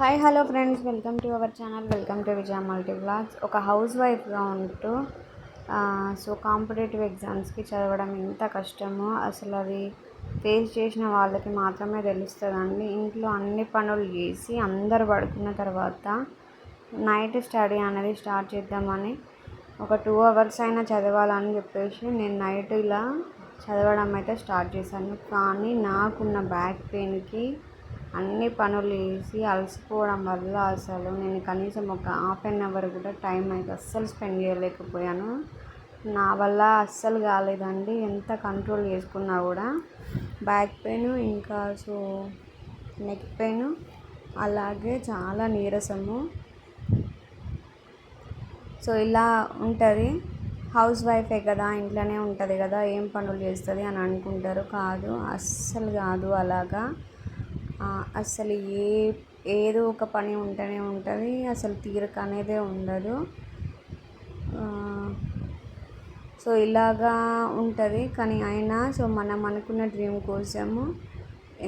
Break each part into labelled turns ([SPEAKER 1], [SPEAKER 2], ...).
[SPEAKER 1] Hi hello friends, welcome to our channel. Welcome to Vijaya multi vlogs. ఒక house వైఫ్గా ఉంటూ competitive ఎగ్జామ్స్కి చదవడం ఎంత కష్టమో అసలు అది ఫేస్ చేసిన వాళ్ళకి మాత్రమే తెలుస్తుందండి. ఇంట్లో అన్ని పనులు చేసి అందరు పడుకున్న తర్వాత నైట్ స్టడీ అనేది స్టార్ట్ చేద్దామని ఒక 2 hours అయినా చదవాలని చెప్పేసి నేను నైట్ ఇలా చదవడం అయితే స్టార్ట్ చేశాను. కానీ నాకున్న బ్యాక్ పెయిన్కి అన్ని పనులు చేసి అలసిపోవడం వల్ల అసలు నేను కనీసం ఒక ½ an hour కూడా టైం అయితే అస్సలు స్పెండ్ చేయలేకపోయాను. నా వల్ల అస్సలు కాలేదండి. ఎంత కంట్రోల్ చేసుకున్నా కూడా బ్యాక్ పెయిన్, ఇంకా నెక్ పెయిన్, అలాగే చాలా నీరసము. ఇలా ఉంటుంది. హౌస్ వైఫే కదా, ఇంట్లోనే ఉంటుంది కదా, ఏం పనులు చేస్తుంది అని అనుకుంటారు. కాదు, అస్సలు కాదు అలాగా. అసలు ఏదో ఒక పని ఉంటూనే ఉంటుంది. అసలు తీరిక అనేదే ఉండదు. ఇలాగా ఉంటుంది. కానీ అయినా మనం అనుకున్న డ్రీమ్ కోసము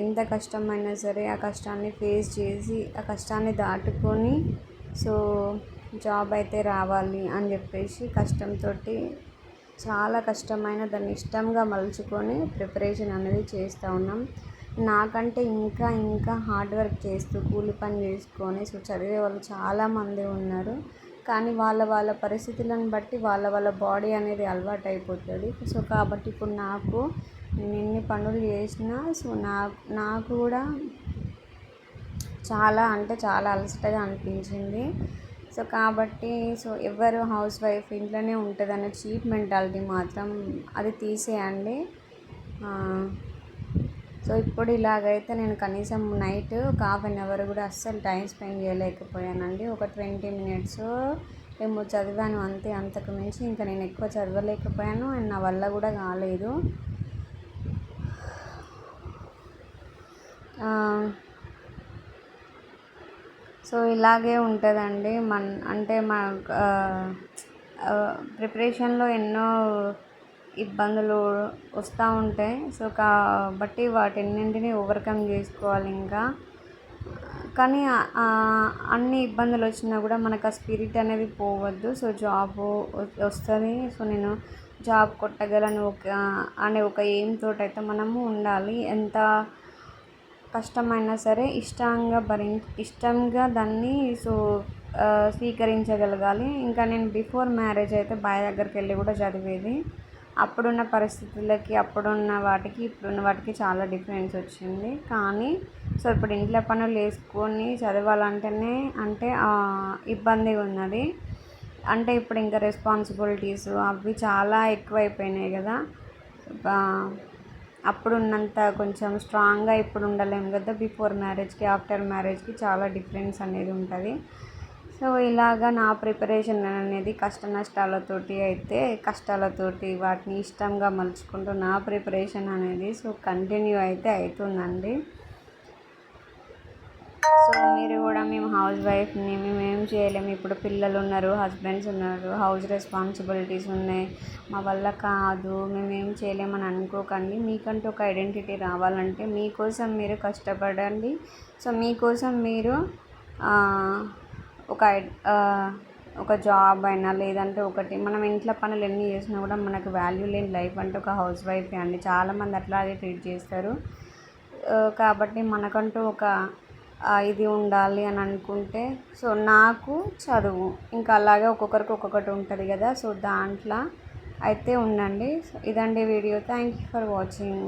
[SPEAKER 1] ఎంత కష్టమైనా సరే ఆ కష్టాన్ని ఫేస్ చేసి ఆ కష్టాన్ని దాటుకొని జాబ్ అయితే రావాలి అని చెప్పేసి కష్టంతో చాలా కష్టమైన దాన్ని ఇష్టంగా మలుచుకొని ప్రిపరేషన్ అనేది చేస్తూ ఉన్నాం. నాకంటే ఇంకా హార్డ్ వర్క్ చేస్తూ కూలి పని చేసుకొని చదివే వాళ్ళు చాలామంది ఉన్నారు. కానీ వాళ్ళ పరిస్థితులను బట్టి వాళ్ళ బాడీ అనేది అలవాటు అయిపోతుంది. కాబట్టి ఇప్పుడు నేను ఎన్ని పనులు చేసినా నాకు కూడా చాలా అలసటగా అనిపించింది. కాబట్టి ఎవరు హౌస్ వైఫ్ ఇంట్లోనే ఉంటుందనే చీప్ మెంటాలిటీ మాత్రం అది తీసేయండి. ఇప్పుడు ఇలాగైతే నేను కనీసం నైట్ ఒక ½ an hour కూడా అస్సలు టైం స్పెండ్ చేయలేకపోయానండి. ఒక 20 minutes ఏమో చదివాను అంతే. అంతకు మించి ఇంకా నేను ఎక్కువ చదవలేకపోయాను అండ్ నా వల్ల కూడా కాలేదు. ఇలాగే ఉంటుందండి. మన ప్రిపరేషన్లో ఎన్నో ఇబ్బందులు వస్తూ ఉంటాయి. కాబట్టి వాటన్నింటినీ ఓవర్కమ్ చేసుకోవాలి. కానీ అన్ని ఇబ్బందులు వచ్చినా కూడా మనకు ఆ స్పిరిట్ అనేది పోవద్దు. జాబ్ వస్తుంది, నేను జాబ్ కొట్టగలను అనే ఒక ఎయిమ్ తోటి అయితే మనము ఉండాలి. ఎంత కష్టమైనా సరే ఇష్టంగా దాన్ని స్వీకరించగలగాలి. ఇంకా నేను బిఫోర్ మ్యారేజ్ అయితే బాయ్ దగ్గరికి వెళ్ళి కూడా చదివేది. అప్పుడున్న పరిస్థితులకి అప్పుడున్న వాటికి ఇప్పుడున్న వాటికి చాలా డిఫరెన్స్ వచ్చింది. కానీ ఇప్పుడు ఇంట్లో పనులు వేసుకొని చదవాలంటేనే ఇబ్బందిగా ఉన్నది. ఇప్పుడు ఇంకా రెస్పాన్సిబిలిటీస్ అవి చాలా ఎక్కువైపోయినాయి కదా. అప్పుడున్నంత కొంచెం స్ట్రాంగ్గా ఇప్పుడు ఉండలేము కదా. బిఫోర్ మ్యారేజ్కి ఆఫ్టర్ మ్యారేజ్కి చాలా డిఫరెన్స్ అనేది ఉంటుంది. ఇలాగా నా ప్రిపరేషన్ అనేది కష్టాలతోటి వాటిని ఇష్టంగా మలుచుకుంటూ నా ప్రిపరేషన్ అనేది కంటిన్యూ అయితే అవుతుందండి. మీరు కూడా మేము హౌస్ వైఫ్ని, మేము ఏం చేయలేము, ఇప్పుడు పిల్లలు ఉన్నారు, హస్బెండ్స్ ఉన్నారు, హౌస్ రెస్పాన్సిబిలిటీస్ ఉన్నాయి, మా వల్ల కాదు, మేమేం చేయలేమని అనుకోకండి. మీకంటూ ఒక ఐడెంటిటీ రావాలంటే మీకోసం మీరు కష్టపడండి. మీకోసం మీరు ఒక జాబ్ అయినా లేదంటే మనం ఇంట్లో పనులు ఎన్ని చేసినా కూడా మనకు వాల్యూ లేని లైఫ్ అంటే ఒక హౌస్ వైఫే అండి. చాలామంది అట్లాగే ట్రీట్ చేస్తారు. కాబట్టి మనకంటూ ఒక ఇది ఉండాలి అని అనుకుంటే నాకు చదువు ఇంకా అలాగే ఒక్కొక్కరికి ఒక్కొక్కటి ఉంటుంది కదా. దాంట్లో అయితే ఉండండి. ఇదండి video. Thank you for watching.